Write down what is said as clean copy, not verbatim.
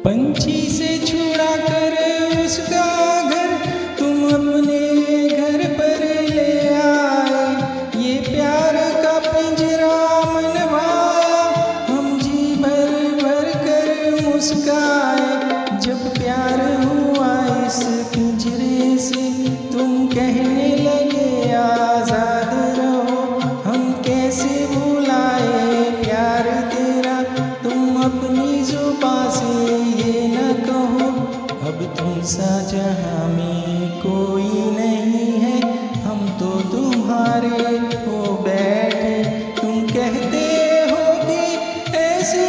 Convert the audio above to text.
पंछी से छुड़ा कर उसका घर तुम अपने घर पर ले आए। ये प्यार का पिंजरा मनवाया, हम जी भर भर कर मुस्काए। जब प्यार हुआ इस पिंजरे से तुम कहने लगे आजाद रहो, हम कैसे भुलाए प्यार तेरा। तुम अपनी जुबां से ये न कहो, अब तुम सा जहां में कोई नहीं है, हम तो तुम्हारे हो बैठे। तुम कहते हो कि ऐसे